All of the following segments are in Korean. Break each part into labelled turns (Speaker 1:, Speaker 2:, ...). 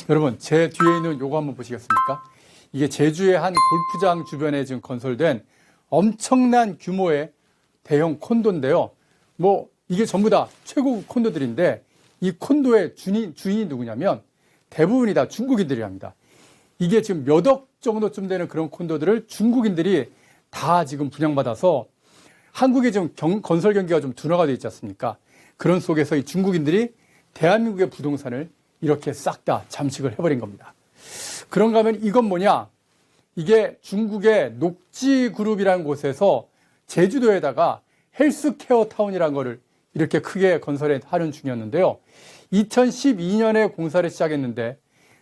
Speaker 1: 여러분, 제 뒤에 있는 요거 한번 보시겠습니까? 이게 제주의 한 골프장 주변에 지금 건설된 엄청난 규모의 대형 콘도인데요. 뭐 이게 전부 다 최고급 콘도들인데 이 콘도의 주인이 누구냐면 대부분이 다 중국인들이랍니다. 이게 지금 몇 억 정도쯤 되는 그런 콘도들을 중국인들이 다 지금 분양받아서 한국의 지금 건설 경기가 좀 둔화가 되어 있지 않습니까? 그런 속에서 이 중국인들이 대한민국의 부동산을 이렇게 싹 다 잠식을 해버린 겁니다. 그런가 하면 이건 뭐냐? 이게 중국의 녹지그룹이라는 곳에서 제주도에다가 헬스케어 타운이라는 거를 이렇게 크게 건설하는 중이었는데요. 2012년에 공사를 시작했는데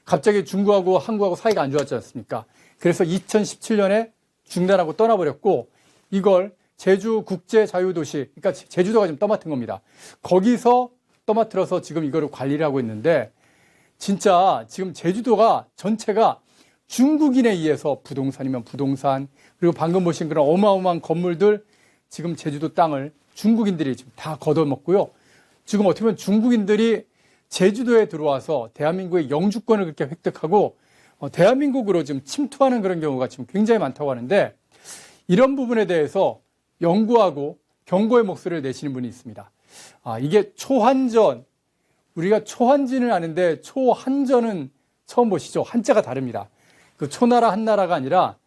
Speaker 1: 갑자기 중국하고 한국하고 사이가 안 좋았지 않습니까? 그래서 2017년에 중단하고 떠나버렸고 이걸 제주 국제자유도시, 그러니까 제주도가 지금 떠맡은 겁니다. 거기서 떠맡들어서 지금 이거를 관리를 하고 있는데 진짜 지금 제주도가 전체가 중국인에 의해서 부동산이면 부동산, 그리고 방금 보신 그런 어마어마한 건물들 지금 제주도 땅을 중국인들이 지금 다 걷어먹고요. 지금 어떻게 보면 중국인들이 제주도에 들어와서 대한민국의 영주권을 그렇게 획득하고 대한민국으로 지금 침투하는 그런 경우가 지금 굉장히 많다고 하는데 이런 부분에 대해서 연구하고 경고의 목소리를 내시는 분이 있습니다. 이게 초한전, 우리가 초한지는 아는데 초한전은 처음 보시죠? 한자가 다릅니다. 그 초나라 한나라가 아니라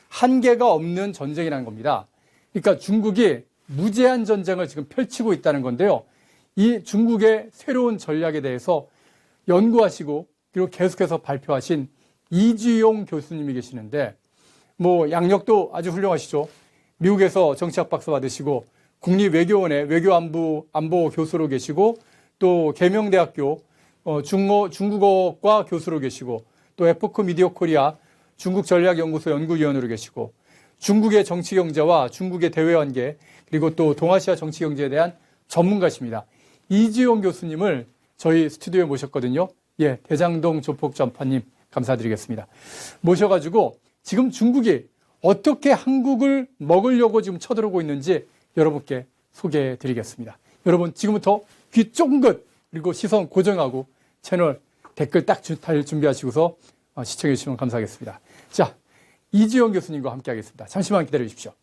Speaker 1: 한계가 없는 전쟁이라는 겁니다. 그러니까 중국이 무제한 전쟁을 지금 펼치고 있다는 건데요. 이 중국의 새로운 전략에 대해서 연구하시고 그리고 계속해서 발표하신 이주용 교수님이 계시는데 뭐 양력도 아주 훌륭하시죠. 미국에서 정치학 박사 받으시고 국립외교원의 외교안보 교수로 계시고 또 계명대학교 중국어과 교수로 계시고 또 에포크 미디어 코리아 중국전략연구소 연구위원으로 계시고 중국의 정치경제와 중국의 대외관계 그리고 또 동아시아 정치경제에 대한 전문가십니다. 이지용 교수님을 저희 스튜디오에 모셨거든요. 예, 대장동 조폭전파님 감사드리겠습니다. 모셔가지고 지금 중국이 어떻게 한국을 먹으려고 지금 쳐들어오고 있는지 여러분께 소개해 드리겠습니다. 여러분 지금부터 귀 쫑긋 그리고 시선 고정하고 채널 댓글 딱 달 준비하시고서 시청해 주시면 감사하겠습니다. 자, 이지용 교수님과 함께 하겠습니다. 잠시만 기다려 주십시오.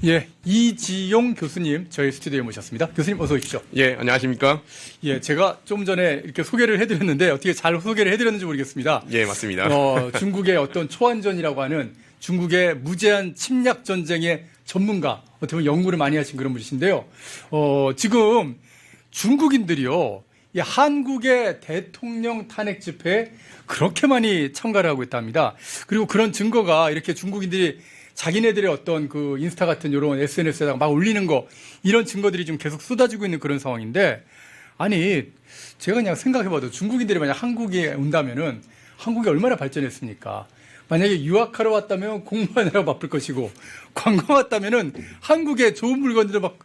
Speaker 1: 예, 이지용 교수님 저희 스튜디오에 모셨습니다. 교수님 어서 오십시오.
Speaker 2: 예, 안녕하십니까?
Speaker 1: 예, 제가 좀 전에 이렇게 소개를 해드렸는데 어떻게 잘 소개를 해드렸는지 모르겠습니다.
Speaker 2: 예, 맞습니다.
Speaker 1: 중국의 어떤 초안전이라고 하는 중국의 무제한 침략 전쟁의 전문가, 어떻게 보면 연구를 많이 하신 그런 분이신데요. 지금 중국인들이요, 이 한국의 대통령 탄핵 집회에 그렇게 많이 참가를 하고 있답니다. 그리고 그런 증거가 이렇게 중국인들이 자기네들의 어떤 그 인스타 같은 이런 SNS에다가 막 올리는 거 이런 증거들이 좀 계속 쏟아지고 있는 그런 상황인데 아니 제가 그냥 생각해봐도 중국인들이 만약 한국에 온다면은 한국이 얼마나 발전했습니까? 만약에 유학하러 왔다면 공부하느라고 바쁠 것이고 관광 왔다면은 한국의 좋은 물건들을 막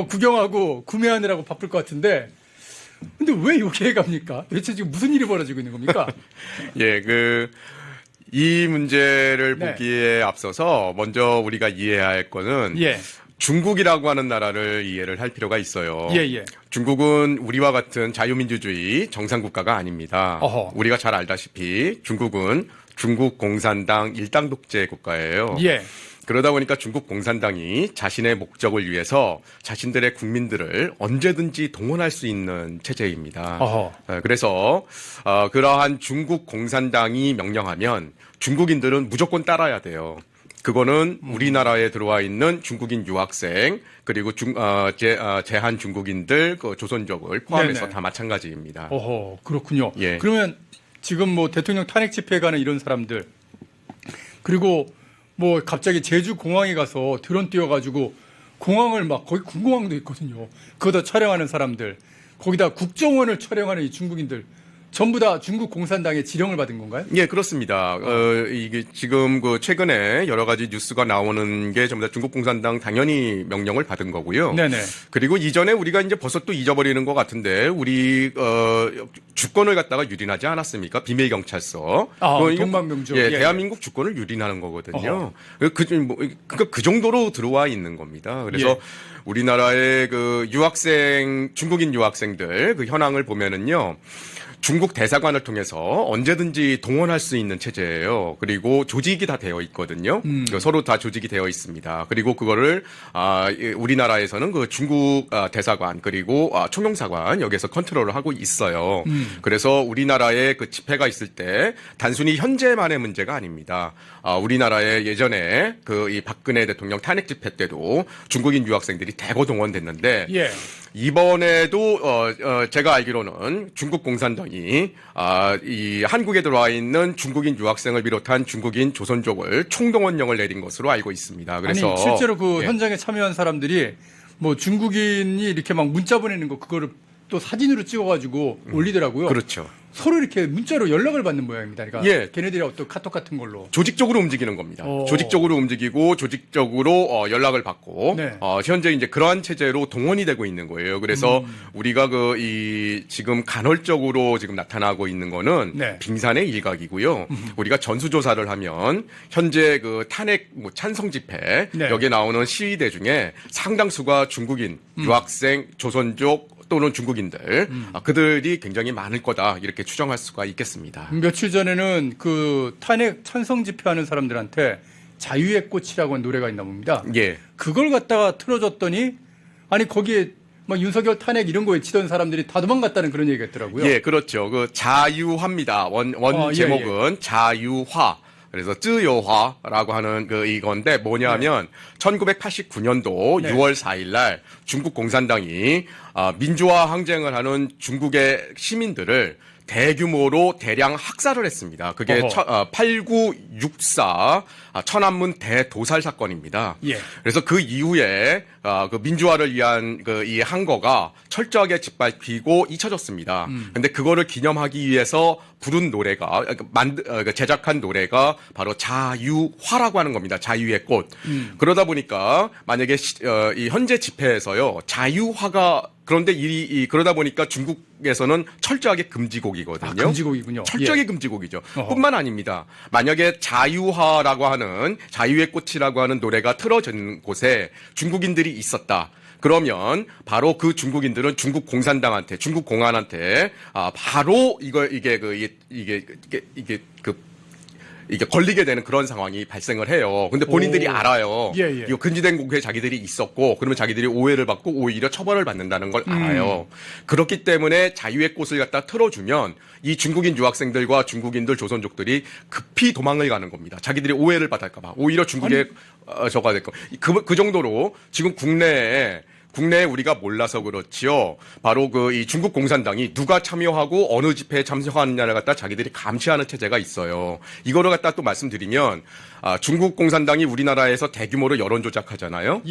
Speaker 1: 구경하고 구매하느라고 바쁠 것 같은데 근데 왜 여기에 갑니까? 대체 지금 무슨 일이 벌어지고 있는 겁니까?
Speaker 2: 예, 이 문제를
Speaker 1: 네.
Speaker 2: 보기에 앞서서 먼저 우리가 이해해야 할 거는
Speaker 1: 예.
Speaker 2: 중국이라고 하는 나라를 이해를 할 필요가 있어요.
Speaker 1: 예.
Speaker 2: 중국은 우리와 같은 자유민주주의 정상국가가 아닙니다.
Speaker 1: 어허.
Speaker 2: 우리가 잘 알다시피 중국은 중국 공산당 일당 독재 국가예요.
Speaker 1: 예.
Speaker 2: 그러다 보니까 중국 공산당이 자신의 목적을 위해서 자신들의 국민들을 언제든지 동원할 수 있는 체제입니다. 그래서 그러한 중국 공산당이 명령하면 중국인들은 무조건 따라야 돼요. 그거는 우리나라에 들어와 있는 중국인 유학생 그리고 제한 중국인들 그 조선족을 포함해서
Speaker 1: 네네.
Speaker 2: 다 마찬가지입니다.
Speaker 1: 그렇군요.
Speaker 2: 예.
Speaker 1: 그러면 지금 뭐 대통령 탄핵 집회에 가는 이런 사람들 그리고 뭐 갑자기 제주 공항에 가서 드론 띄워가지고 공항을 막 거기 군공항도 있거든요. 그거다 촬영하는 사람들 거기다 국정원을 촬영하는 이 중국인들 전부 다 중국 공산당의 지령을 받은 건가요?
Speaker 2: 예, 그렇습니다. 이게 지금 그 최근에 여러 가지 뉴스가 나오는 게 전부 다 중국 공산당 당연히 명령을 받은 거고요.
Speaker 1: 네네.
Speaker 2: 그리고 이전에 우리가 이제 벌써 또 잊어버리는 것 같은데 우리 주권을 갖다가 유린하지 않았습니까? 비밀 경찰서.
Speaker 1: 동방명주.
Speaker 2: 예, 대한민국 주권을 유린하는 거거든요. 그러니까 그 정도로 들어와 있는 겁니다. 그래서 우리나라의 그 중국인 유학생들 그 현황을 보면은요. 중국 대사관을 통해서 언제든지 동원할 수 있는 체제예요. 그리고 조직이 다 되어 있거든요. 서로 다 조직이 되어 있습니다. 그리고 그거를 우리나라에서는 그 중국 대사관 그리고 총영사관 여기에서 컨트롤을 하고 있어요. 그래서 우리나라에 그 집회가 있을 때 단순히 현재만의 문제가 아닙니다. 우리나라에 예전에 그 이 박근혜 대통령 탄핵 집회 때도 중국인 유학생들이 대거 동원됐는데 이번에도 제가 알기로는 중국 공산당이 이 한국에 들어와 있는 중국인 유학생을 비롯한 중국인 조선족을 총동원령을 내린 것으로 알고 있습니다. 그래서
Speaker 1: 아니 실제로 그 현장에 참여한 사람들이 뭐 중국인이 이렇게 막 문자 보내는 거 그거를 또 사진으로 찍어가지고 올리더라고요.
Speaker 2: 그렇죠.
Speaker 1: 서로 이렇게 문자로 연락을 받는 모양입니다. 그러니까 걔네들이 어떤 카톡 같은 걸로
Speaker 2: 조직적으로 움직이는 겁니다. 조직적으로 움직이고 조직적으로 연락을 받고 현재 이제 그러한 체제로 동원이 되고 있는 거예요. 그래서 우리가 지금 간헐적으로 지금 나타나고 있는 거는 빙산의 일각이고요. 우리가 전수조사를 하면 현재 그 탄핵 찬성 집회 여기에 나오는 시위대 중에 상당수가 중국인, 유학생, 조선족 또는 중국인들 그들이 굉장히 많을 거다 이렇게 추정할 수가 있겠습니다.
Speaker 1: 며칠 전에는 그 탄핵 찬성 집회하는 사람들한테 자유의 꽃이라고 하는 노래가 있나 봅니다.
Speaker 2: 예.
Speaker 1: 그걸 갖다가 틀어줬더니 아니 거기에 막 윤석열 탄핵 이런 거 외치던 사람들이 다 도망갔다는 그런 얘기가 있더라고요.
Speaker 2: 예, 그렇죠. 그 자유화입니다. 원 제목은 자유화. 그래서 쯔요화라고 하는 이건데 뭐냐면 1989년도 6월 4일 날 중국 공산당이 민주화 항쟁을 하는 중국의 시민들을 대규모로 대량 학살을 했습니다. 그게 8964 천안문 대도살 사건입니다. 그래서 그 이후에 그 민주화를 위한 이 항거가 철저하게 짓밟히고 잊혀졌습니다. 근데 그거를 기념하기 위해서 부른 노래가 제작한 노래가 바로 자유화라고 하는 겁니다. 자유의 꽃. 그러다 보니까 만약에 이 현재 집회에서요 자유화가 그런데 그러다 보니까 중국에서는 철저하게 금지곡이거든요.
Speaker 1: 금지곡이군요.
Speaker 2: 철저하게 금지곡이죠. 뿐만 아닙니다. 만약에 자유화라고 하는 자유의 꽃이라고 하는 노래가 틀어진 곳에 중국인들이 있었다. 그러면 바로 그 중국인들은 중국 공산당한테, 중국 공안한테 바로 이게 걸리게 되는 그런 상황이 발생을 해요. 근데 본인들이 알아요. 이거 금지된 곳에 자기들이 있었고, 그러면 자기들이 오해를 받고 오히려 처벌을 받는다는 걸 알아요. 그렇기 때문에 자유의 꽃을 갖다 틀어주면 이 중국인 유학생들과 중국인들 조선족들이 급히 도망을 가는 겁니다. 자기들이 오해를 받을까봐. 오히려 중국에 저가 될 거. 그 정도로 지금 국내에 우리가 몰라서 그렇지요. 바로 이 중국 공산당이 누가 참여하고 어느 집회에 참석하느냐를 갖다 자기들이 감시하는 체제가 있어요. 이거를 갖다 또 말씀드리면 중국 공산당이 우리나라에서 대규모로 여론 조작하잖아요.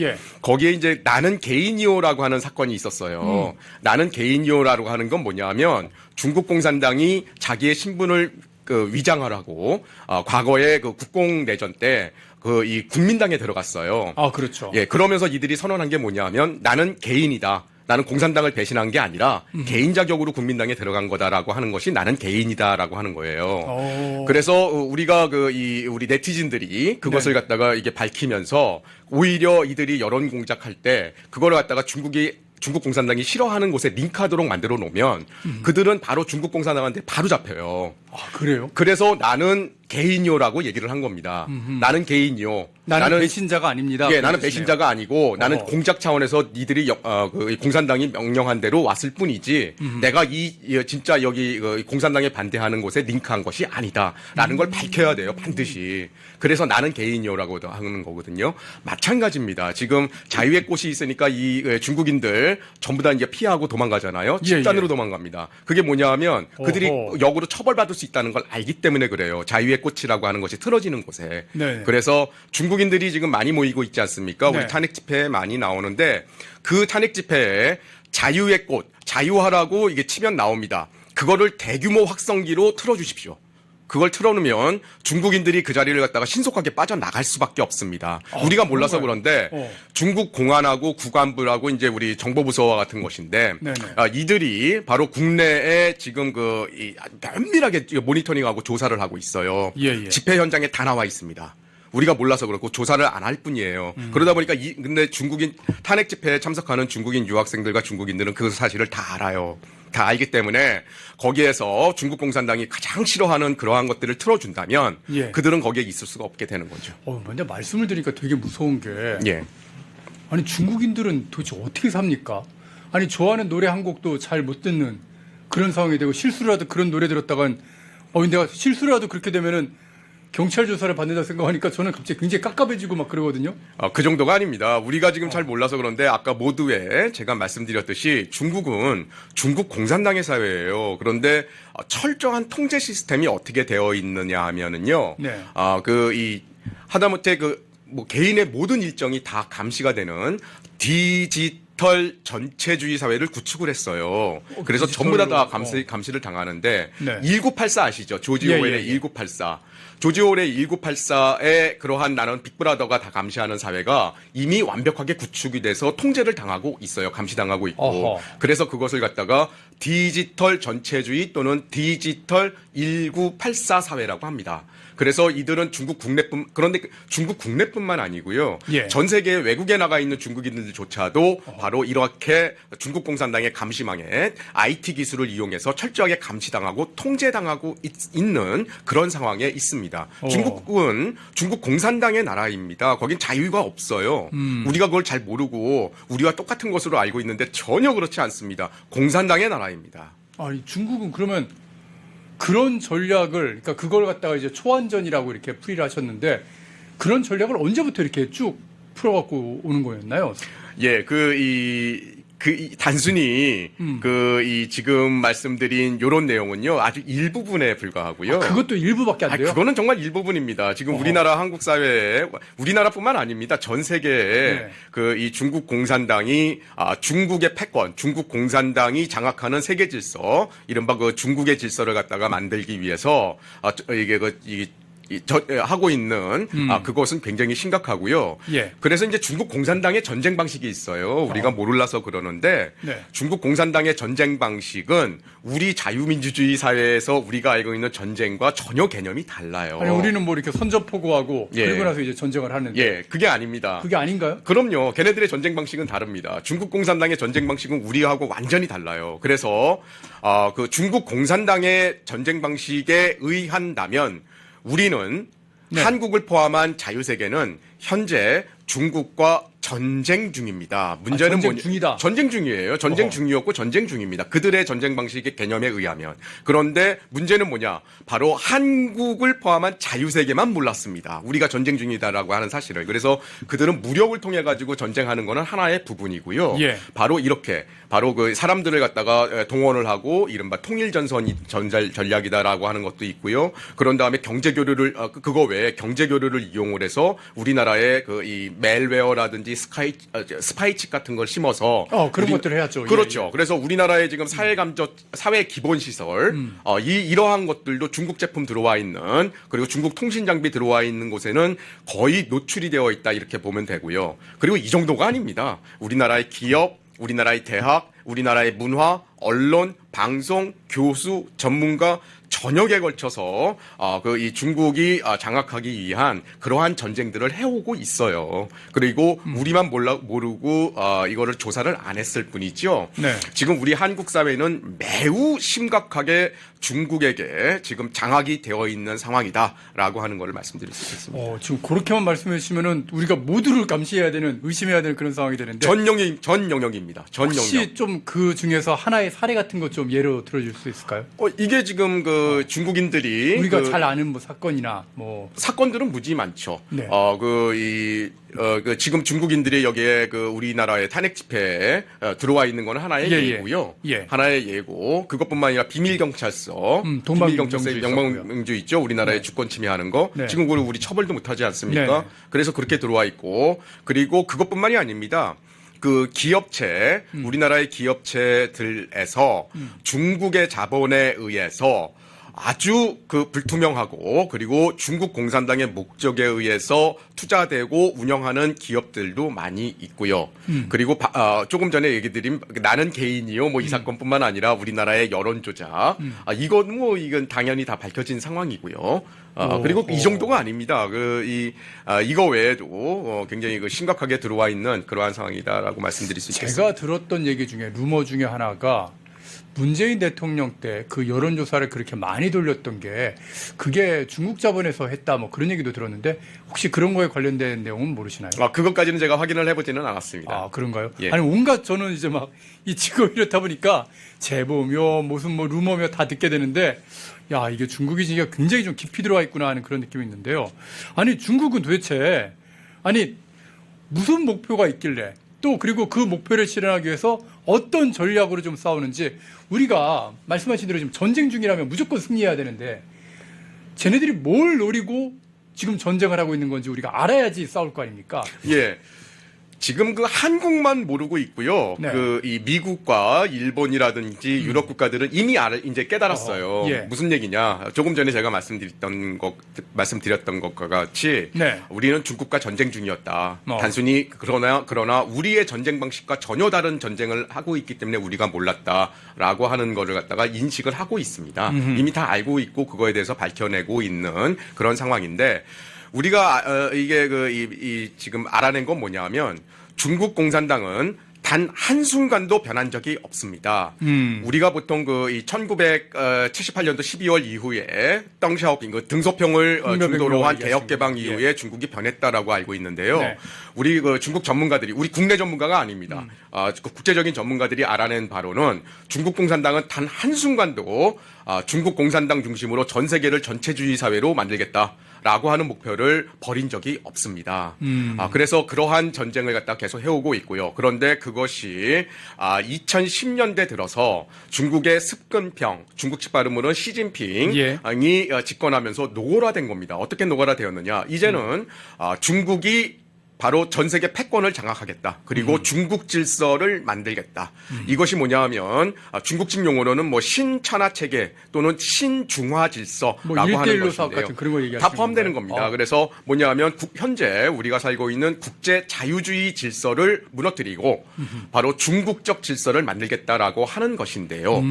Speaker 2: 거기에 이제 나는 개인이요라고 하는 사건이 있었어요. 나는 개인이요라고 하는 건 뭐냐면 중국 공산당이 자기의 신분을 위장하라고 과거에 그 국공내전 때 이 국민당에 들어갔어요.
Speaker 1: 그렇죠.
Speaker 2: 예, 그러면서 이들이 선언한 게 뭐냐면 나는 개인이다. 나는 공산당을 배신한 게 아니라 개인 자격으로 국민당에 들어간 거다라고 하는 것이 나는 개인이다라고 하는 거예요. 그래서 우리가 우리 네티즌들이 그것을 갖다가 이게 밝히면서 오히려 이들이 여론 공작할 때 그거를 갖다가 중국 공산당이 싫어하는 곳에 링크하도록 만들어 놓으면 그들은 바로 중국 공산당한테 바로 잡혀요.
Speaker 1: 그래요?
Speaker 2: 그래서 나는 개인이요라고 얘기를 한 겁니다. 나는 개인이요.
Speaker 1: 나는 배신자가 아닙니다.
Speaker 2: 예, 나는 배신자가 아니고 나는 공작 차원에서 니들이 공산당이 명령한 대로 왔을 뿐이지 내가 진짜 여기 공산당에 반대하는 곳에 링크한 것이 아니다라는 걸 밝혀야 돼요. 반드시. 그래서 나는 개인이요라고 하는 거거든요. 마찬가지입니다. 지금 자유의 꽃이 있으니까 이 중국인들 전부 다 이제 피하고 도망가잖아요. 집단으로 도망갑니다. 그게 뭐냐 하면 그들이 역으로 처벌받을 수 있다는 걸 알기 때문에 그래요. 자유의 꽃이라고 하는 것이 틀어지는 곳에. 그래서 중국인들이 지금 많이 모이고 있지 않습니까? 우리 탄핵 집회에 많이 나오는데 그 탄핵 집회에 자유의 꽃, 자유화라고 이게 치면 나옵니다. 그거를 대규모 확성기로 틀어주십시오. 그걸 틀어놓으면 중국인들이 그 자리를 갖다가 신속하게 빠져나갈 수밖에 없습니다. 우리가 몰라서 그런데 중국 공안하고 국안부라고 이제 우리 정보부서와 같은 것인데 이들이 바로 국내에 지금 면밀하게 모니터링하고 조사를 하고 있어요. 집회 현장에 다 나와 있습니다. 우리가 몰라서 그렇고 조사를 안 할 뿐이에요. 그러다 보니까 근데 중국인 탄핵 집회에 참석하는 중국인 유학생들과 중국인들은 그 사실을 다 알아요. 다 알기 때문에 거기에서 중국 공산당이 가장 싫어하는 그러한 것들을 틀어준다면 그들은 거기에 있을 수가 없게 되는 거죠.
Speaker 1: 먼저 말씀을 드리니까 되게 무서운 게 아니 중국인들은 도대체 어떻게 삽니까? 아니 좋아하는 노래 한 곡도 잘 못 듣는 그런 상황이 되고 실수라도 그런 노래 들었다간 내가 실수라도 그렇게 되면은 경찰 조사를 받는다 생각하니까 저는 갑자기 굉장히 깝깝해지고 막 그러거든요.
Speaker 2: 그 정도가 아닙니다. 우리가 지금 잘 몰라서 그런데 아까 모두에 제가 말씀드렸듯이 중국은 중국 공산당의 사회예요. 그런데 철저한 통제 시스템이 어떻게 되어 있느냐 하면은요. 하다못해 개인의 모든 일정이 다 감시가 되는 디지털 전체주의 사회를 구축을 했어요. 그래서 전부 다 감시를 당하는데 1984 아시죠? 조지 오웰의 1984. 조지 오웰의 1984에 그러한 나는 빅브라더가 다 감시하는 사회가 이미 완벽하게 구축이 돼서 통제를 당하고 있어요. 감시당하고 있고. 그래서 그것을 갖다가 디지털 전체주의 또는 디지털 1984 사회라고 합니다. 그래서 이들은 그런데 중국 국내뿐만 아니고요. 전 세계 외국에 나가 있는 중국인들조차도 바로 이렇게 중국 공산당의 감시망에 IT 기술을 이용해서 철저하게 감시당하고 통제당하고 있는 그런 상황에 있습니다. 중국은 중국 공산당의 나라입니다. 거긴 자유가 없어요. 우리가 그걸 잘 모르고 우리와 똑같은 것으로 알고 있는데 전혀 그렇지 않습니다. 공산당의 나라입니다.
Speaker 1: 아니 중국은 그러면 그런 전략을 그러니까 그걸 갖다가 이제 초안전이라고 이렇게 풀이를 하셨는데 그런 전략을 언제부터 이렇게 쭉 풀어갖고 오는 거였나요?
Speaker 2: 단순히 지금 말씀드린 요런 내용은요 아주 일부분에 불과하고요.
Speaker 1: 그것도 일부밖에 안 돼요?
Speaker 2: 그거는 정말 일부분입니다. 지금 우리나라 한국 사회에 우리나라뿐만 아닙니다. 전 세계에 이 중국 공산당이 중국의 패권, 중국 공산당이 장악하는 세계 질서, 이른바 중국의 질서를 갖다가 만들기 위해서 하고 있는 그것은 굉장히 심각하고요. 그래서 이제 중국 공산당의 전쟁 방식이 있어요. 우리가 몰라서 그러는데 중국 공산당의 전쟁 방식은 우리 자유민주주의 사회에서 우리가 알고 있는 전쟁과 전혀 개념이 달라요.
Speaker 1: 아니 우리는 이렇게 선전포고하고 그리고 나서 이제 전쟁을 하는데
Speaker 2: 그게 아닙니다.
Speaker 1: 그게 아닌가요?
Speaker 2: 그럼요. 걔네들의 전쟁 방식은 다릅니다. 중국 공산당의 전쟁 방식은 우리하고 완전히 달라요. 그래서 중국 공산당의 전쟁 방식에 의한다면 우리는 한국을 포함한 자유세계는 현재 중국과 전쟁 중입니다. 문제는
Speaker 1: 전쟁 중이다.
Speaker 2: 전쟁 중이에요. 전쟁 중이었고 전쟁 중입니다. 그들의 전쟁 방식의 개념에 의하면. 그런데 문제는 뭐냐? 바로 한국을 포함한 자유세계만 몰랐습니다. 우리가 전쟁 중이다라고 하는 사실을. 그래서 그들은 무력을 통해 가지고 전쟁하는 거는 하나의 부분이고요. 바로 이렇게 그 사람들을 갖다가 동원을 하고 이른바 통일전선 전략이다라고 하는 것도 있고요. 그런 다음에 경제교류를 그거 외에 경제교류를 이용을 해서 우리나라의 이 멜웨어라든지 스파이칩 같은 걸 심어서
Speaker 1: 그런 것들을 해야죠.
Speaker 2: 그렇죠. 그래서 우리나라의 지금 사회 기본 시설 이러한 것들도 중국 제품 들어와 있는 그리고 중국 통신 장비 들어와 있는 곳에는 거의 노출이 되어 있다 이렇게 보면 되고요. 그리고 이 정도가 아닙니다. 우리나라의 기업, 우리나라의 대학, 우리나라의 문화, 언론, 방송, 교수, 전문가 전역에 걸쳐서 이 중국이 장악하기 위한 그러한 전쟁들을 해오고 있어요. 그리고 우리만 모르고 이거를 조사를 안 했을 뿐이죠. 지금 우리 한국 사회는 매우 심각하게 중국에게 지금 장악이 되어 있는 상황이다라고 하는 것을 말씀드릴 수 있습니다.
Speaker 1: 지금 그렇게만 말씀해 주시면은 우리가 모두를 감시해야 되는, 의심해야 되는 그런 상황이 되는데
Speaker 2: 전 영역입니다. 전 영역.
Speaker 1: 혹시 좀 그 중에서 하나의 사례 같은 것 좀 예로 들어줄 수 있을까요?
Speaker 2: 이게 지금 중국인들이
Speaker 1: 우리가 잘 아는 사건이나
Speaker 2: 사건들은 무지 많죠. 지금 중국인들이 여기에 우리나라의 탄핵 집회에 들어와 있는 건 하나의 예고요. 하나의 예고. 그것뿐만 아니라 비밀경찰서, 비밀경찰서의 명망명주 있죠. 우리나라의 주권 침해하는 거. 지금 우리 처벌도 못하지 않습니까? 그래서 그렇게 들어와 있고, 그리고 그것뿐만이 아닙니다. 그 기업체, 우리나라의 기업체들에서 중국의 자본에 의해서 아주 그 불투명하고 그리고 중국 공산당의 목적에 의해서 투자되고 운영하는 기업들도 많이 있고요. 그리고 조금 전에 얘기 드린 나는 개인이요 뭐 이 사건뿐만 아니라 우리나라의 여론 조작 이건 뭐 이건 당연히 다 밝혀진 상황이고요. 그리고 이 정도가 아닙니다. 이거 외에도 굉장히 심각하게 들어와 있는 그러한 상황이다라고 말씀드릴 수 있겠습니다.
Speaker 1: 제가 들었던 얘기 중에 루머 중에 하나가 문재인 대통령 때 그 여론조사를 그렇게 많이 돌렸던 게 그게 중국 자본에서 했다 뭐 그런 얘기도 들었는데 혹시 그런 거에 관련된 내용은 모르시나요?
Speaker 2: 그것까지는 제가 확인을 해보지는 않았습니다.
Speaker 1: 아, 그런가요?
Speaker 2: 예.
Speaker 1: 아니, 온갖 저는 이제 막 이 직업 이렇다 보니까 제보며 무슨 뭐 루머며 다 듣게 되는데 야, 이게 중국이 진짜 굉장히 좀 깊이 들어와 있구나 하는 그런 느낌이 있는데요. 아니, 중국은 도대체 아니, 무슨 목표가 있길래 또 그리고 그 목표를 실현하기 위해서 어떤 전략으로 좀 싸우는지 우리가 말씀하신 대로 지금 전쟁 중이라면 무조건 승리해야 되는데 쟤네들이 뭘 노리고 지금 전쟁을 하고 있는 건지 우리가 알아야지 싸울 거 아닙니까?
Speaker 2: 예. 지금 그 한국만 모르고 있고요.
Speaker 1: 네.
Speaker 2: 이 미국과 일본이라든지 유럽 국가들은 이미 이제 깨달았어요.
Speaker 1: 예.
Speaker 2: 무슨 얘기냐? 조금 전에 제가 말씀드렸던 것과 같이
Speaker 1: 네.
Speaker 2: 우리는 중국과 전쟁 중이었다. 단순히 그러나 우리의 전쟁 방식과 전혀 다른 전쟁을 하고 있기 때문에 우리가 몰랐다라고 하는 거를 갖다가 인식을 하고 있습니다. 이미 다 알고 있고 그거에 대해서 밝혀내고 있는 그런 상황인데 우리가 이게 지금 알아낸 건 뭐냐면 중국 공산당은 단 한순간도 변한 적이 없습니다. 우리가 보통 이 1978년도 12월 이후에 덩샤오핑 등소평을 중도로 한 개혁 개방 이후에 중국이 변했다라고 알고 있는데요.
Speaker 1: 네.
Speaker 2: 우리 중국 전문가들이 우리 국내 전문가가 아닙니다. 국제적인 전문가들이 알아낸 바로는 중국 공산당은 단 한순간도 중국 공산당 중심으로 전 세계를 전체주의 사회로 만들겠다라고 하는 목표를 버린 적이 없습니다. 그래서 그러한 전쟁을 갖다 계속 해오고 있고요. 그런데 그것이 2010년대 들어서 중국의 습근평, 중국식 발음으로는 시진핑이 집권하면서 노골화된 겁니다. 어떻게 노골화되었느냐? 이제는 중국이 바로 전 세계 패권을 장악하겠다. 그리고 중국 질서를 만들겠다. 이것이 뭐냐 하면 중국식 용어로는 뭐 신천하 체계 또는 신중화 질서라고
Speaker 1: 뭐
Speaker 2: 하는
Speaker 1: 사업
Speaker 2: 것인데요.
Speaker 1: 같은 그런 거 얘기하시는
Speaker 2: 다 포함되는
Speaker 1: 건가요?
Speaker 2: 겁니다. 그래서 뭐냐 하면 현재 우리가 살고 있는 국제 자유주의 질서를 무너뜨리고 바로 중국적 질서를 만들겠다라고 하는 것인데요.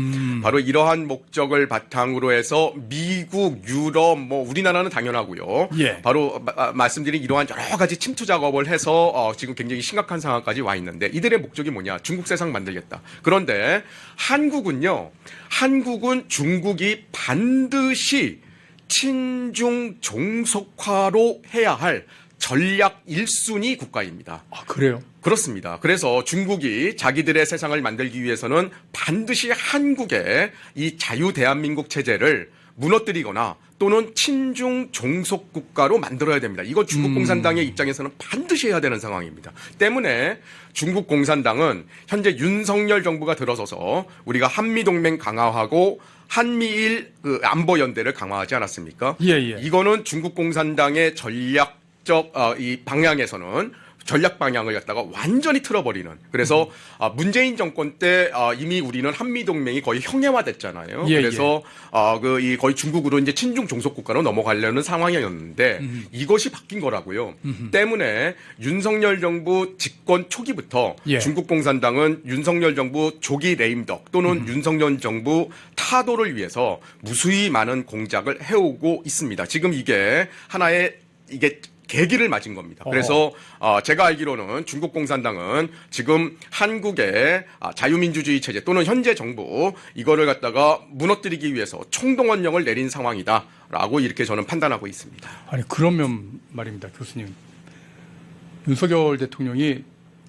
Speaker 2: 바로 이러한 목적을 바탕으로 해서 미국, 유럽, 뭐 우리나라는 당연하고요.
Speaker 1: 예.
Speaker 2: 바로 말씀드린 이러한 여러 가지 침투 작업을 해서 지금 굉장히 심각한 상황까지 와 있는데 이들의 목적이 뭐냐? 중국 세상 만들겠다. 그런데 한국은요. 한국은 중국이 반드시 친중 종속화로 해야 할 전략 1순위 국가입니다.
Speaker 1: 아, 그래요?
Speaker 2: 그렇습니다. 그래서 중국이 자기들의 세상을 만들기 위해서는 반드시 한국의 이 자유 대한민국 체제를 무너뜨리거나 또는 친중 종속 국가로 만들어야 됩니다. 이건 중국 공산당의 입장에서는 반드시 해야 되는 상황입니다. 때문에 중국 공산당은 현재 윤석열 정부가 들어서서 우리가 한미 동맹 강화하고 한미일 안보 연대를 강화하지 않았습니까?
Speaker 1: 예.
Speaker 2: 이거는 중국 공산당의 전략적 이 방향에서는 전략 방향을 갖다가 완전히 틀어버리는. 그래서 문재인 정권 때 이미 우리는 한미 동맹이 거의 형해화됐잖아요. 그래서 거의 중국으로 이제 친중 종속 국가로 넘어가려는 상황이었는데 이것이 바뀐 거라고요. 때문에 윤석열 정부 집권 초기부터 중국 공산당은 윤석열 정부 조기 레임덕 또는 윤석열 정부 타도를 위해서 무수히 많은 공작을 해오고 있습니다. 지금 이게 하나의 계기를 맞은 겁니다. 그래서 제가 알기로는 중국 공산당은 지금 한국의 자유민주주의 체제 또는 현재 정부 이거를 갖다가 무너뜨리기 위해서 총동원령을 내린 상황이다라고 이렇게 저는 판단하고 있습니다.
Speaker 1: 아니, 그러면 말입니다, 교수님. 윤석열 대통령이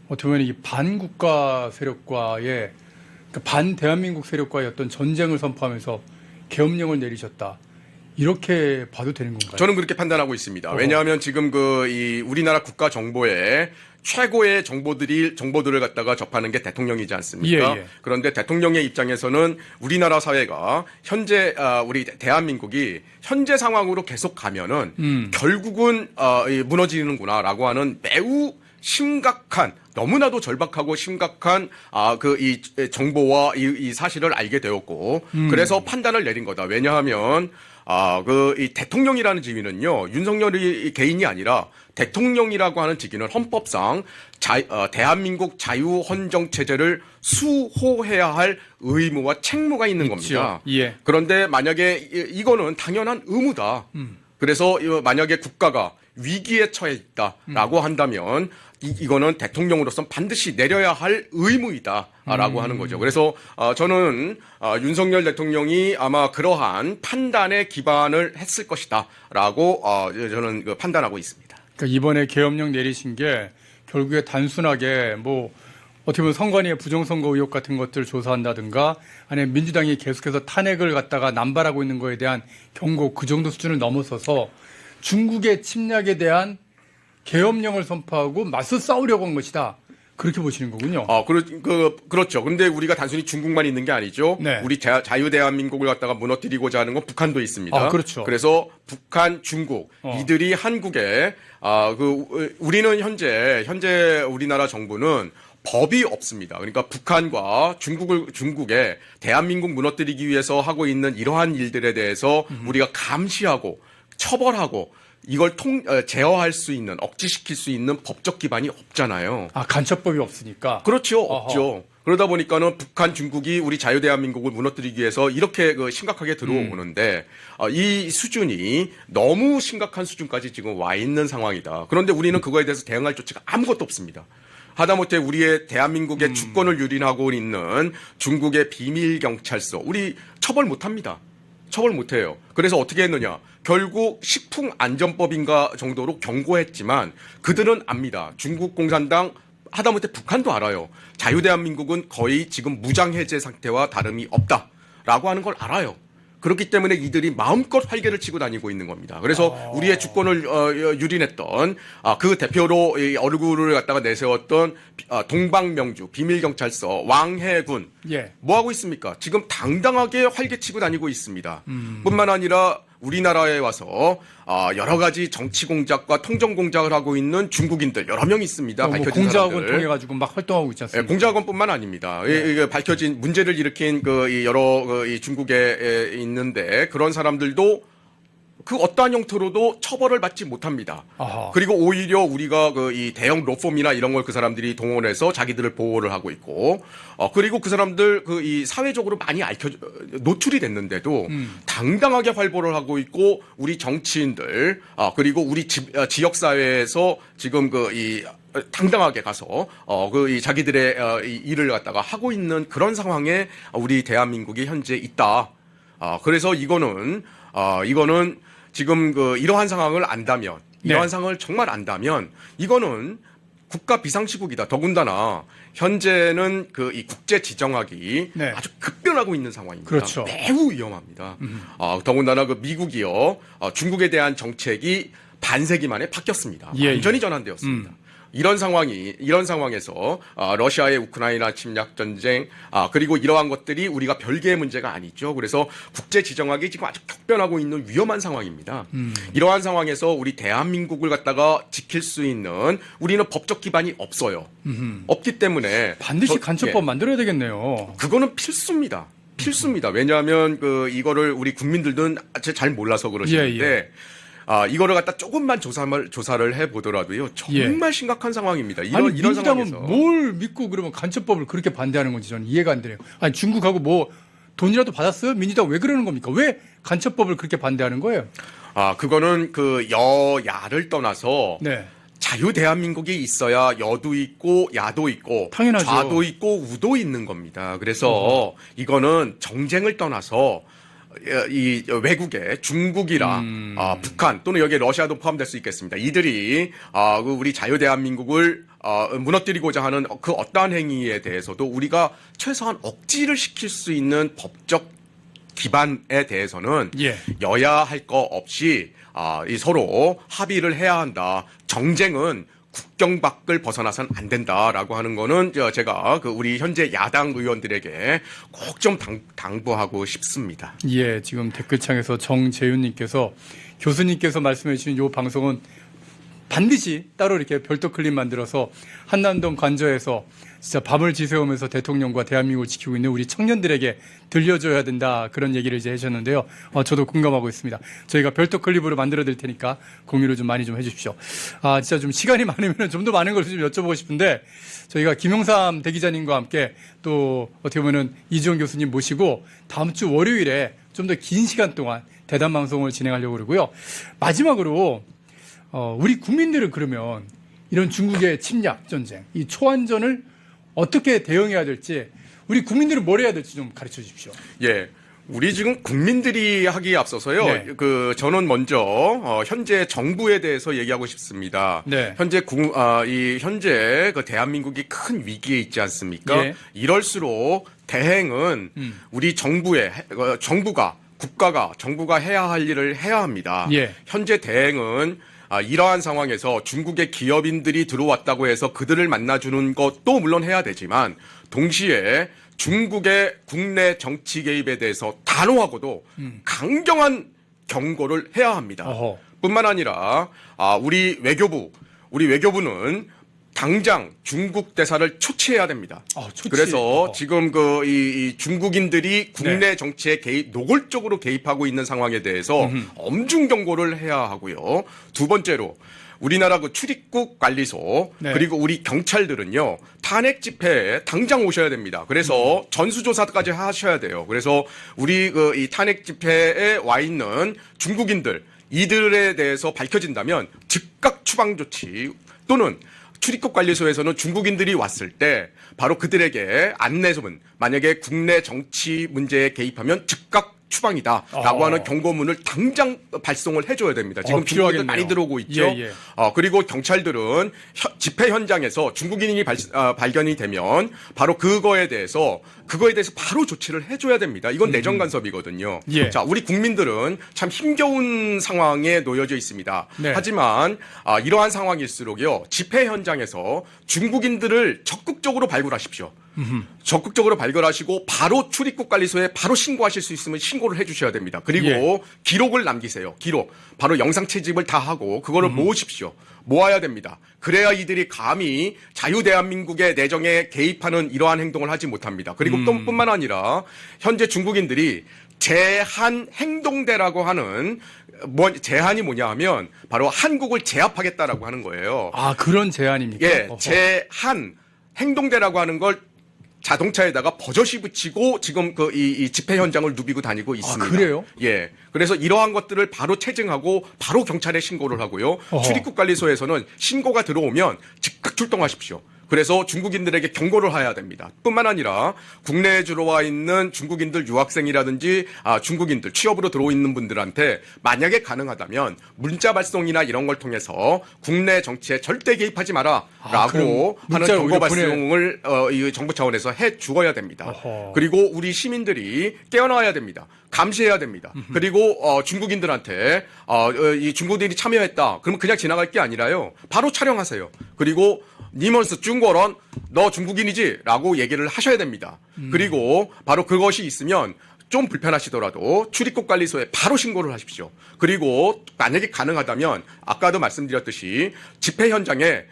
Speaker 1: 어떻게 보면 이 반국가 세력과의 그러니까 반대한민국 세력과의 어떤 전쟁을 선포하면서 계엄령을 내리셨다. 이렇게 봐도 되는 건가요?
Speaker 2: 저는 그렇게 판단하고 있습니다. 왜냐하면 지금 이 우리나라 국가 정보에 최고의 정보들을 갖다가 접하는 게 대통령이지 않습니까? 그런데 대통령의 입장에서는 우리나라 사회가 현재 우리 대한민국이 현재 상황으로 계속 가면은 결국은 무너지는구나라고 하는 매우 심각한 너무나도 절박하고 심각한 이 정보와 이 사실을 알게 되었고 그래서 판단을 내린 거다. 왜냐하면 이 대통령이라는 직위는요, 윤석열이 개인이 아니라 대통령이라고 하는 직위는 헌법상 대한민국 자유헌정체제를 수호해야 할 의무와 책무가 있는 겁니다.
Speaker 1: 예.
Speaker 2: 그런데 만약에 이거는 당연한 의무다. 그래서 만약에 국가가 위기에 처해 있다라고 한다면 이거는 대통령으로서 반드시 내려야 할 의무이다라고 하는 거죠. 그래서 저는 윤석열 대통령이 아마 그러한 판단에 기반을 했을 것이다라고 저는 판단하고 있습니다.
Speaker 1: 그러니까 이번에 계엄령 내리신 게 결국에 단순하게 뭐 어떻게 보면 선관위의 부정선거 의혹 같은 것들 조사한다든가 아니면 민주당이 계속해서 탄핵을 갖다가 남발하고 있는 거에 대한 경고 그 정도 수준을 넘어서서 중국의 침략에 대한 계엄령을 선포하고 맞서 싸우려고 한 것이다. 그렇게 보시는 거군요.
Speaker 2: 그렇죠. 근데 우리가 단순히 중국만 있는 게 아니죠.
Speaker 1: 네.
Speaker 2: 우리 자유대한민국을 갖다가 무너뜨리고자 하는 건 북한도 있습니다.
Speaker 1: 그렇죠.
Speaker 2: 그래서 북한, 중국 이들이 한국에 우리는 현재 우리나라 정부는 법이 없습니다. 그러니까 북한과 중국에 대한민국 무너뜨리기 위해서 하고 있는 이러한 일들에 대해서 우리가 감시하고 처벌하고 이걸 제어할 수 있는, 억제시킬 수 있는 법적 기반이 없잖아요.
Speaker 1: 간첩법이 없으니까.
Speaker 2: 그렇죠. 없죠. 그러다 보니까는 북한, 중국이 우리 자유대한민국을 무너뜨리기 위해서 이렇게 심각하게 들어오는데 이 수준이 너무 심각한 수준까지 지금 와 있는 상황이다. 그런데 우리는 그거에 대해서 대응할 조치가 아무것도 없습니다. 하다못해 우리의 대한민국의 주권을 유린하고 있는 중국의 비밀경찰서, 우리 처벌 못합니다. 처벌 못해요. 그래서 어떻게 했느냐. 결국 식품안전법인가 정도로 경고했지만 그들은 압니다. 중국 공산당 하다못해 북한도 알아요. 자유대한민국은 거의 지금 무장해제 상태와 다름이 없다라고 하는 걸 알아요. 그렇기 때문에 이들이 마음껏 활개를 치고 다니고 있는 겁니다. 그래서 우리의 주권을 유린했던 그 대표로 이 얼굴을 갖다가 내세웠던 동방명주 비밀경찰서 왕해군 뭐 하고 있습니까? 지금 당당하게 활개치고 다니고 있습니다. 뿐만 아니라 우리나라에 와서 여러 가지 정치 공작과 통정 공작을 하고 있는 중국인들 여러 명 있습니다. 밝혀진
Speaker 1: 공작원 통해 가지고 막 활동하고 있지 않습니까?
Speaker 2: 공작원뿐만 아닙니다. 이게 밝혀진 문제를 일으킨 여러 이 중국에 있는데 그런 사람들도 그 어떠한 형태로도 처벌을 받지 못합니다. 그리고 오히려 우리가 이 대형 로펌이나 이런 걸 그 사람들이 동원해서 자기들을 보호를 하고 있고, 그리고 그 사람들 이 사회적으로 많이 노출이 됐는데도 당당하게 활보를 하고 있고, 우리 정치인들, 그리고 우리 지역 사회에서 지금 당당하게 가서 이 자기들의 이 일을 갖다가 하고 있는 그런 상황에 우리 대한민국이 현재 있다. 그래서 이거는 지금 이러한 상황을 안다면, 이러한 상황을 정말 안다면, 이거는 국가 비상시국이다. 더군다나, 현재는 이 국제 지정학이 아주 급변하고 있는 상황입니다.
Speaker 1: 그렇죠.
Speaker 2: 매우 위험합니다. 더군다나 미국이요, 중국에 대한 정책이 반세기 만에 바뀌었습니다. 완전히 전환되었습니다. 이런 상황에서 러시아의 우크라이나 침략 전쟁 그리고 이러한 것들이 우리가 별개의 문제가 아니죠. 그래서 국제 지정학이 지금 아주 격변하고 있는 위험한 상황입니다. 이러한 상황에서 우리 대한민국을 갖다가 지킬 수 있는 우리는 법적 기반이 없어요. 없기 때문에
Speaker 1: 반드시 간첩법 만들어야 되겠네요.
Speaker 2: 그거는 필수입니다. 왜냐하면 이거를 우리 국민들은 잘 몰라서 그러시는데 이거를 갖다 조금만 조사를 해보더라도요. 정말 심각한 상황입니다. 이런
Speaker 1: 민주당은
Speaker 2: 상황에서.
Speaker 1: 뭘 믿고 그러면 간첩법을 그렇게 반대하는 건지 저는 이해가 안 되네요. 아니, 중국하고 뭐 돈이라도 받았어요? 민주당 왜 그러는 겁니까? 왜 간첩법을 그렇게 반대하는 거예요?
Speaker 2: 그거는 여야를 떠나서 자유 대한민국이 있어야 여도 있고 야도 있고
Speaker 1: 당연하죠.
Speaker 2: 좌도 있고 우도 있는 겁니다. 그래서 이거는 정쟁을 떠나서 이 외국의 중국이랑 북한 또는 여기에 러시아도 포함될 수 있겠습니다. 이들이 우리 자유대한민국을 무너뜨리고자 하는 그 어떠한 행위에 대해서도 우리가 최소한 억지를 시킬 수 있는 법적 기반에 대해서는 여야 할 거 없이 서로 합의를 해야 한다. 정쟁은 국경 밖을 벗어나선 안 된다라고 하는 거는 제가 우리 현재 야당 의원들에게 꼭 좀 당부하고 싶습니다.
Speaker 1: 지금 댓글창에서 정재윤님께서 교수님께서 말씀해 주신 이 방송은 반드시 따로 이렇게 별도 클립 만들어서 한남동 관저에서 진짜 밤을 지새우면서 대통령과 대한민국을 지키고 있는 우리 청년들에게 들려줘야 된다. 그런 얘기를 이제 해주셨는데요. 저도 공감하고 있습니다. 저희가 별도 클립으로 만들어 드릴 테니까 공유를 좀 많이 좀 해주십시오. 진짜 좀 시간이 많으면 좀 더 많은 걸 좀 여쭤보고 싶은데 저희가 김영삼 대기자님과 함께 또 어떻게 보면은 이지원 교수님 모시고 다음 주 월요일에 좀 더 긴 시간 동안 대담 방송을 진행하려고 그러고요. 마지막으로 우리 국민들은 그러면 이런 중국의 침략 전쟁, 이 초안전을 어떻게 대응해야 될지 우리 국민들은 뭘 해야 될지 좀 가르쳐 주십시오.
Speaker 2: 예. 우리 지금 국민들이 하기에 앞서서요.
Speaker 1: 네.
Speaker 2: 저는 먼저 현재 정부에 대해서 얘기하고 싶습니다.
Speaker 1: 네.
Speaker 2: 현재 현재 그 대한민국이 큰 위기에 있지 않습니까?
Speaker 1: 예.
Speaker 2: 이럴수록 대행은 우리 정부가 해야 할 일을 해야 합니다.
Speaker 1: 예.
Speaker 2: 현재 대행은 이러한 상황에서 중국의 기업인들이 들어왔다고 해서 그들을 만나주는 것도 물론 해야 되지만 동시에 중국의 국내 정치 개입에 대해서 단호하고도 강경한 경고를 해야 합니다.
Speaker 1: 어허.
Speaker 2: 뿐만 아니라 우리 외교부는 당장 중국 대사를 초치해야 됩니다.
Speaker 1: 초치.
Speaker 2: 그래서 지금 이 중국인들이 국내 정치에 노골적으로 개입하고 있는 상황에 대해서 엄중 경고를 해야 하고요. 두 번째로 우리나라 그 출입국 관리소 그리고 우리 경찰들은요 탄핵 집회에 당장 오셔야 됩니다. 그래서 전수조사까지 하셔야 돼요. 그래서 우리 이 탄핵 집회에 와 있는 중국인들 이들에 대해서 밝혀진다면 즉각 추방 조치 또는 출입국 관리소에서는 중국인들이 왔을 때 바로 그들에게 안내소문, 만약에 국내 정치 문제에 개입하면 즉각 추방이다라고 하는 경고문을 당장 발송을 해줘야 됩니다. 지금 중국인들 많이 들어오고 있죠.
Speaker 1: 예.
Speaker 2: 그리고 경찰들은 집회 현장에서 중국인이 발견이 되면 바로 그거에 대해서 바로 조치를 해줘야 됩니다. 이건 내정 간섭이거든요.
Speaker 1: 예.
Speaker 2: 자, 우리 국민들은 참 힘겨운 상황에 놓여져 있습니다.
Speaker 1: 네.
Speaker 2: 하지만 이러한 상황일수록요 집회 현장에서 중국인들을 적극적으로 발굴하십시오. 적극적으로 발견하시고 바로 출입국 관리소에 바로 신고하실 수 있으면 신고를 해주셔야 됩니다. 그리고 기록을 남기세요. 바로 영상 채집을 다 하고 그거를 모으십시오. 모아야 됩니다. 그래야 이들이 감히 자유 대한민국의 내정에 개입하는 이러한 행동을 하지 못합니다. 그리고 또 뿐만 아니라 현재 중국인들이 제한 행동대라고 하는 제한이 뭐냐 하면 바로 한국을 제압하겠다라고 하는 거예요.
Speaker 1: 그런 제한입니까?
Speaker 2: 예, 제한 행동대라고 하는 걸 자동차에다가 버젓이 붙이고 지금 이 집회 현장을 누비고 다니고 있습니다.
Speaker 1: 그래요?
Speaker 2: 예. 그래서 이러한 것들을 바로 체증하고 바로 경찰에 신고를 하고요. 출입국 관리소에서는 신고가 들어오면 즉각 출동하십시오. 그래서 중국인들에게 경고를 해야 됩니다. 뿐만 아니라 국내에 들어와 있는 중국인들 유학생이라든지 중국인들 취업으로 들어오 있는 분들한테 만약에 가능하다면 문자 발송이나 이런 걸 통해서 국내 정치에 절대 개입하지 마라라고 하는 경고 발송을 이 정부 차원에서 해 주어야 됩니다. 그리고 우리 시민들이 깨어나야 됩니다. 감시해야 됩니다. 그리고 중국인들한테 이 중국인들이 참여했다. 그러면 그냥 지나갈 게 아니라요. 바로 촬영하세요. 그리고 니먼스 중국어론 너 중국인이지? 라고 얘기를 하셔야 됩니다. 그리고 바로 그것이 있으면 좀 불편하시더라도 출입국 관리소에 바로 신고를 하십시오. 그리고 만약에 가능하다면 아까도 말씀드렸듯이 집회 현장에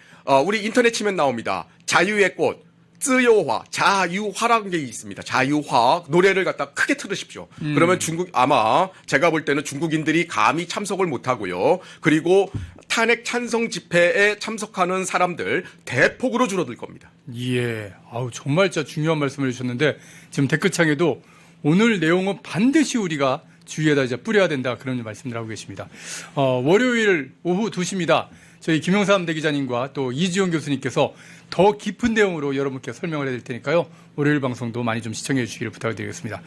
Speaker 2: 우리 인터넷 치면 나옵니다. 자유의 꽃, 쯔요화, 자유화라는 게 있습니다. 자유화 노래를 갖다 크게 틀으십시오. 그러면 아마 제가 볼 때는 중국인들이 감히 참석을 못 하고요. 그리고 탄핵 찬성 집회에 참석하는 사람들 대폭으로 줄어들 겁니다.
Speaker 1: 예. 정말 진짜 중요한 말씀을 해주셨는데 지금 댓글창에도 오늘 내용은 반드시 우리가 주위에다 이제 뿌려야 된다 그런 말씀들 하고 계십니다. 월요일 오후 2시입니다. 저희 김영삼 대기자님과 또 이지원 교수님께서 더 깊은 내용으로 여러분께 설명을 해드릴 테니까요. 월요일 방송도 많이 좀 시청해 주시기를 부탁드리겠습니다.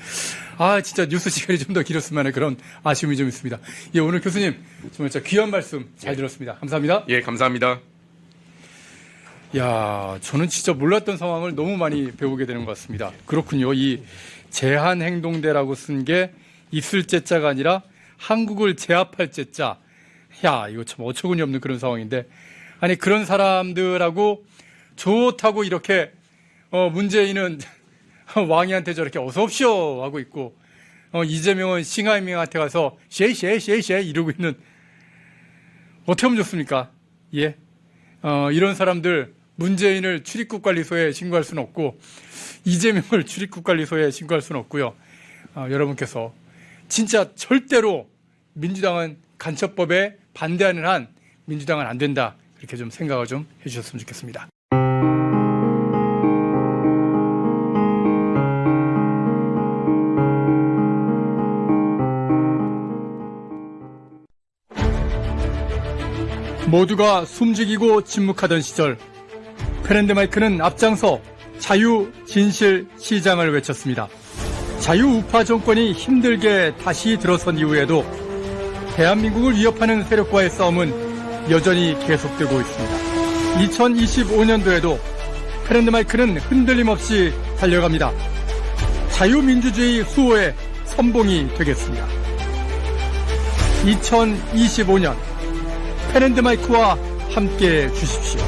Speaker 1: 진짜 뉴스 시간이 좀 더 길었으면 하는 그런 아쉬움이 좀 있습니다. 예, 오늘 교수님 정말 진짜 귀한 말씀 잘 들었습니다. 감사합니다.
Speaker 2: 예, 감사합니다.
Speaker 1: 야, 저는 진짜 몰랐던 상황을 너무 많이 배우게 되는 것 같습니다. 그렇군요. 이 제한행동대라고 쓴 게 있을 제자가 아니라 한국을 제압할 제자. 야, 이거 참 어처구니 없는 그런 상황인데, 아니 그런 사람들하고 좋다고 이렇게 문재인은 왕이한테 저렇게 어서 오십시오 하고 있고, 이재명은 싱하이밍한테 가서 쉐쉐쉐쉐 이러고 있는, 어떻게 하면 좋습니까? 예. 이런 사람들 문재인을 출입국관리소에 신고할 수는 없고 이재명을 출입국관리소에 신고할 수는 없고요. 여러분께서 진짜 절대로 민주당은 간첩법에 반대하는 한 민주당은 안 된다. 그렇게 좀 생각을 좀 해주셨으면 좋겠습니다. 모두가 숨죽이고 침묵하던 시절 프렌드마이크는 앞장서 자유, 진실, 시장을 외쳤습니다. 자유우파 정권이 힘들게 다시 들어선 이후에도 대한민국을 위협하는 세력과의 싸움은 여전히 계속되고 있습니다. 2025년도에도 프렌드마이크는 흔들림 없이 달려갑니다. 자유민주주의 수호의 선봉이 되겠습니다. 2025년 프렌드마이크와 함께해 주십시오.